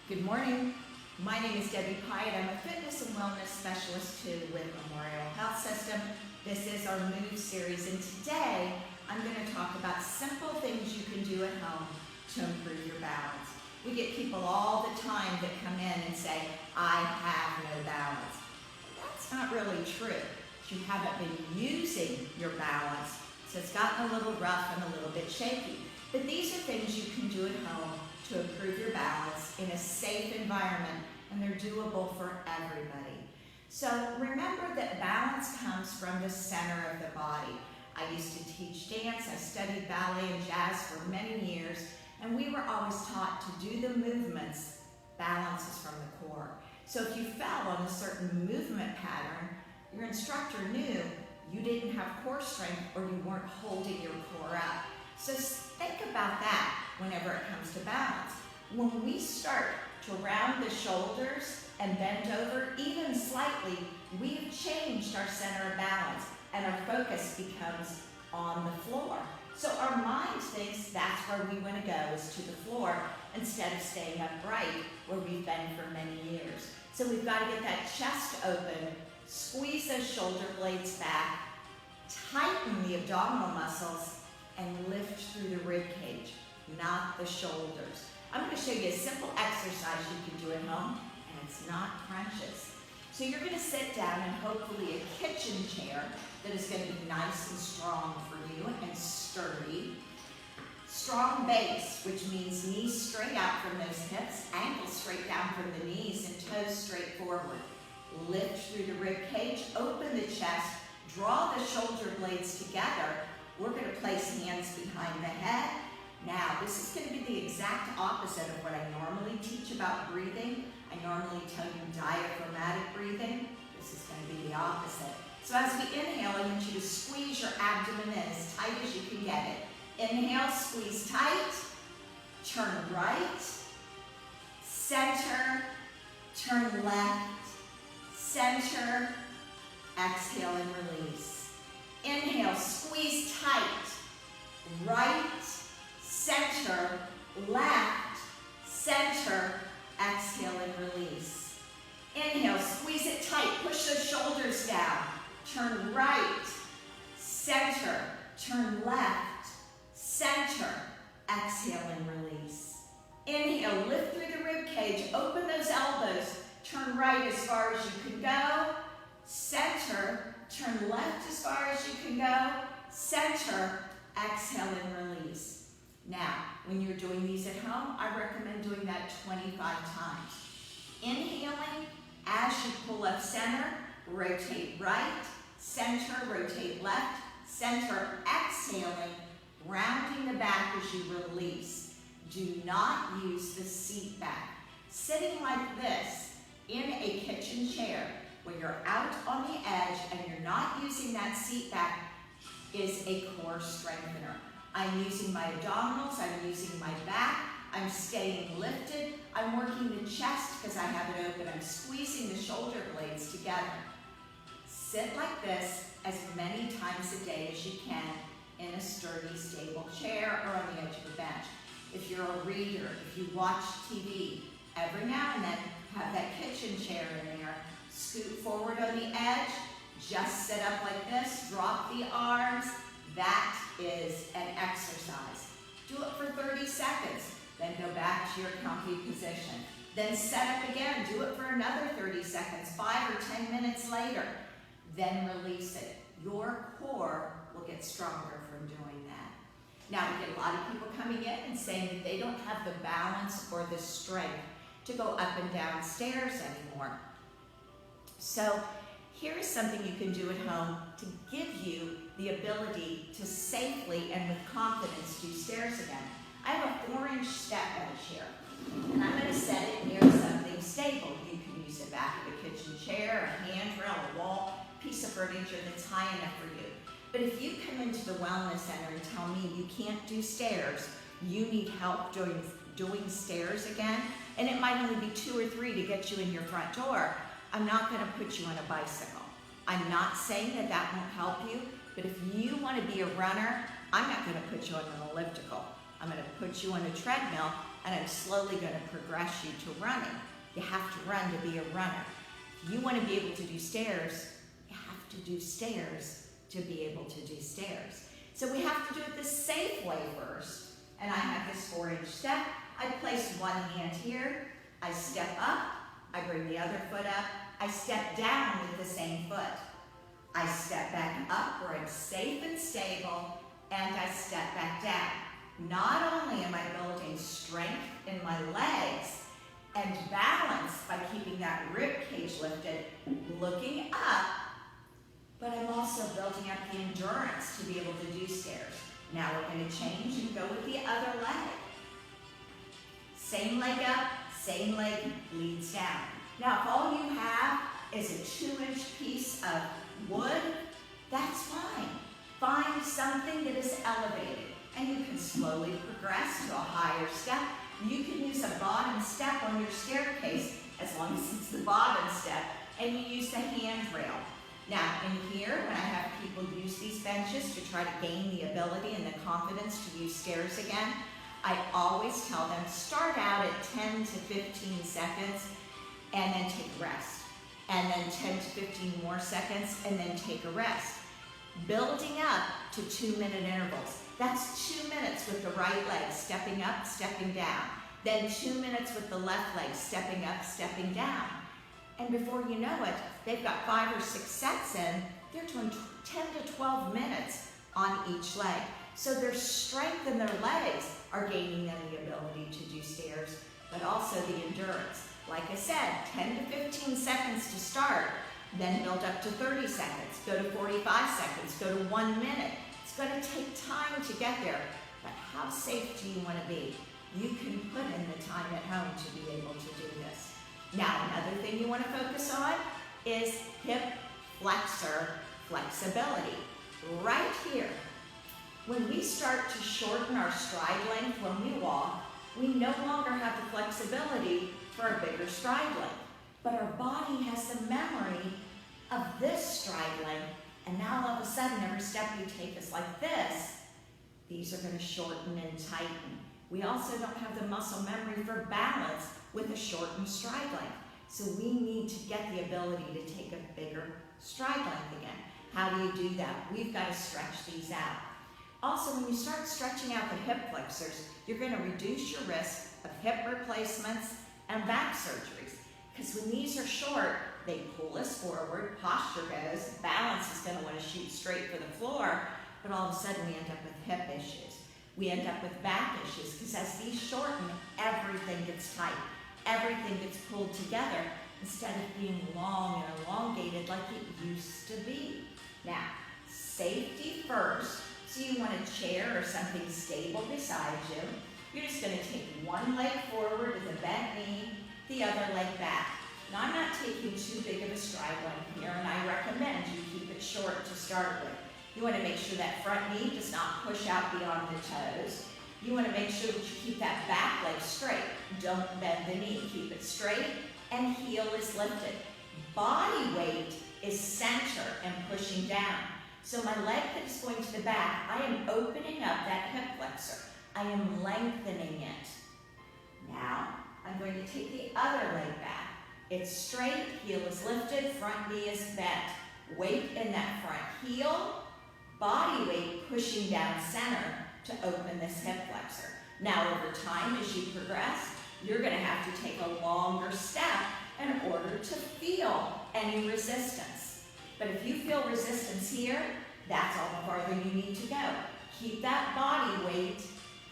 Good morning. My name is Debbie Pyatt. I'm a fitness and wellness specialist too with Memorial Health System. This is our Move series, and today I'm going to talk about simple things you can do at home to improve your balance. We get people all the time that come in and say, I have no balance. That's not really true. You haven't been using your balance, so it's gotten a little rough and a little bit shaky. But these are things you can do at home to improve your balance in a safe environment, and they're doable for everybody. So remember that balance comes from the center of the body. I used to teach dance, I studied ballet and jazz for many years, and we were always taught to do the movements, balance is from the core. So if you fell on a certain movement pattern, your instructor knew you didn't have core strength or you weren't holding your core up. So think about that whenever it comes to balance. When we start to round the shoulders and bend over even slightly, we've changed our center of balance and our focus becomes on the floor. So our mind thinks that's where we want to go, is to the floor, instead of staying upright where we've been for many years. So we've got to get that chest open, squeeze those shoulder blades back, tighten the abdominal muscles, and lift through the rib cage, not the shoulders. I'm going to show you a simple exercise you can do at home, and it's not crunches. So you're going to sit down in hopefully a kitchen chair that is going to be nice and strong for you and sturdy. Strong base, which means knees straight out from those hips, ankles straight down from the knees, and toes straight forward. Lift through the rib cage, open the chest, draw the shoulder blades together. We're going to place hands behind the head. Now, this is going to be the exact opposite of what I normally teach about breathing. I normally tell you diaphragmatic breathing. This is going to be the opposite. So as we inhale, I want you to squeeze your abdomen in as tight as you can get it. Inhale, squeeze tight, turn right, center, turn left, center, exhale and release. Inhale, squeeze tight, right, center, left, center, exhale and release. Inhale, squeeze it tight, push those shoulders down, turn right, center, turn left, center, exhale and release. Inhale, lift through the rib cage, open those elbows, turn right as far as you can go, center, turn left as far as you can go, center, exhale and release. Now, when you're doing these at home, I recommend doing that 25 times. Inhaling, as you pull up center, rotate right, center, rotate left, center, exhaling, rounding the back as you release. Do not use the seat back. Sitting like this in a kitchen chair, when you're out on the edge and you're not using that seat back, is a core strengthener. I'm using my abdominals, I'm using my back, I'm staying lifted, I'm working the chest because I have it open, I'm squeezing the shoulder blades together. Sit like this as many times a day as you can in a sturdy, stable chair or on the edge of a bench. If you're a reader, if you watch TV, every now and then have that kitchen chair in there. Scoot forward on the edge, just sit up like this, drop the arms. That is an exercise. Do it for 30 seconds, then go back to your comfy position. Then set up again, do it for another 30 seconds, 5 or 10 minutes later. Then release it. Your core will get stronger from doing that. Now, we get a lot of people coming in and saying that they don't have the balance or the strength to go up and down stairs anymore. So here is something you can do at home to give you the ability to safely and with confidence do stairs again. I have a 4-inch step bench here, and I'm going to set it near something stable. You can use the back of a kitchen chair, a handrail, a wall, piece of furniture that's high enough for you. But if you come into the wellness center and tell me you can't do stairs, you need help doing stairs again, and it might only be 2 or 3 to get you in your front door, I'm not going to put you on a bicycle. I'm not saying that that won't help you, but if you want to be a runner, I'm not going to put you on an elliptical. I'm going to put you on a treadmill and I'm slowly going to progress you to running. You have to run to be a runner. If you want to be able to do stairs, you have to do stairs to be able to do stairs. So we have to do it the safe way first. And I have this 4-inch step. I place one hand here. I step up. I bring the other foot up. I step down with the same foot. I step back up where I'm safe and stable, and I step back down. Not only am I building strength in my legs and balance by keeping that rib cage lifted, looking up, but I'm also building up the endurance to be able to do stairs. Now we're going to change and go with the other leg. Same leg up, same leg leads down. Now if all you have is a 2-inch piece of wood, that's fine. Find something that is elevated, and you can slowly progress to a higher step. You can use a bottom step on your staircase as long as it's the bottom step, and you use the handrail. Now in here, when I have people use these benches to try to gain the ability and the confidence to use stairs again, I always tell them start out at 10 to 15 seconds and then take a rest. And then 10 to 15 more seconds, and then take a rest. Building up to 2-minute intervals. That's 2 minutes with the right leg, stepping up, stepping down. Then 2 minutes with the left leg, stepping up, stepping down. And before you know it, they've got 5 or 6 sets in. They're doing 10 to 12 minutes on each leg. So their strength in their legs are gaining them the ability to do stairs, but also the endurance. Like I said, 10 to 15 seconds to start, then build up to 30 seconds, go to 45 seconds, go to 1 minute. It's going to take time to get there, but how safe do you want to be? You can put in the time at home to be able to do this. Now, another thing you want to focus on is hip flexor flexibility. Right here, when we start to shorten our stride length when we walk, we no longer have the flexibility for a bigger stride length. But our body has the memory of this stride length, and now all of a sudden every step you take is like this. These are going to shorten and tighten. We also don't have the muscle memory for balance with a shortened stride length. So we need to get the ability to take a bigger stride length again. How do you do that? We've got to stretch these out. Also, when you start stretching out the hip flexors, you're going to reduce your risk of hip replacements and back surgeries. Because when these are short, they pull us forward, posture goes, balance is going to want to shoot straight for the floor, but all of a sudden we end up with hip issues. We end up with back issues, because as these shorten, everything gets tight. Everything gets pulled together instead of being long and elongated like it used to be. Now, safety first. So you want a chair or something stable beside you. You're just going to take one leg forward with a bent knee, the other leg back. Now I'm not taking too big of a stride length here, and I recommend you keep it short to start with. You want to make sure that front knee does not push out beyond the toes. You want to make sure that you keep that back leg straight. Don't bend the knee, keep it straight, and heel is lifted. Body weight is center and pushing down. So my leg that is going to the back, I am opening up that hip flexor. I am lengthening it. Now, I'm going to take the other leg back. It's straight, heel is lifted, front knee is bent. Weight in that front heel, body weight pushing down center to open this hip flexor. Now, over time, as you progress, you're going to have to take a longer step in order to feel any resistance. But if you feel resistance here, that's all the farther you need to go. Keep that body weight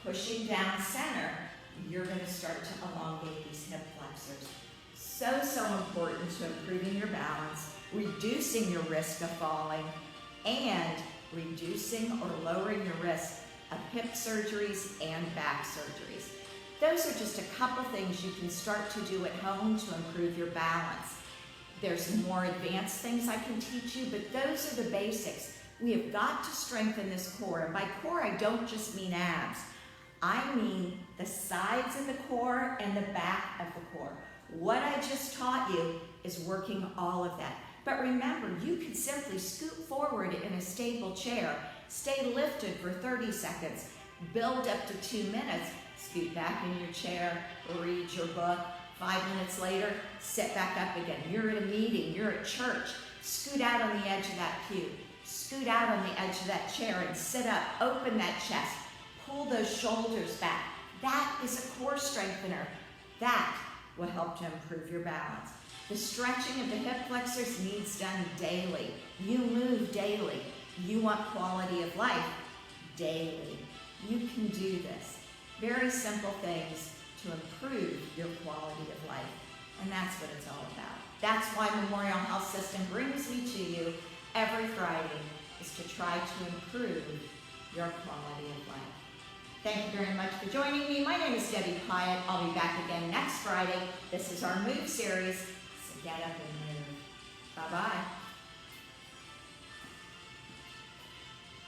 pushing down center. You're going to start to elongate these hip flexors. So important to improving your balance, reducing your risk of falling, and reducing or lowering your risk of hip surgeries and back surgeries. Those are just a couple things you can start to do at home to improve your balance. There's more advanced things I can teach you, but those are the basics. We have got to strengthen this core. And by core, I don't just mean abs. I mean the sides of the core and the back of the core. What I just taught you is working all of that. But remember, you can simply scoot forward in a stable chair, stay lifted for 30 seconds, build up to 2 minutes, Scoot back in your chair, read your book. 5 minutes later, sit back up again. You're at a meeting, you're at church. Scoot out on the edge of that pew. Scoot out on the edge of that chair and sit up. Open that chest. Pull those shoulders back. That is a core strengthener. That will help to improve your balance. The stretching of the hip flexors needs done daily. You move daily. You want quality of life daily. You can do this. Very simple things to improve your quality of life. And that's what it's all about. That's why Memorial Health System brings me to you every Friday, is to try to improve your quality of life. Thank you very much for joining me. My name is Debbie Pyatt. I'll be back again next Friday. This is our Move series, so get up and move. Bye-bye.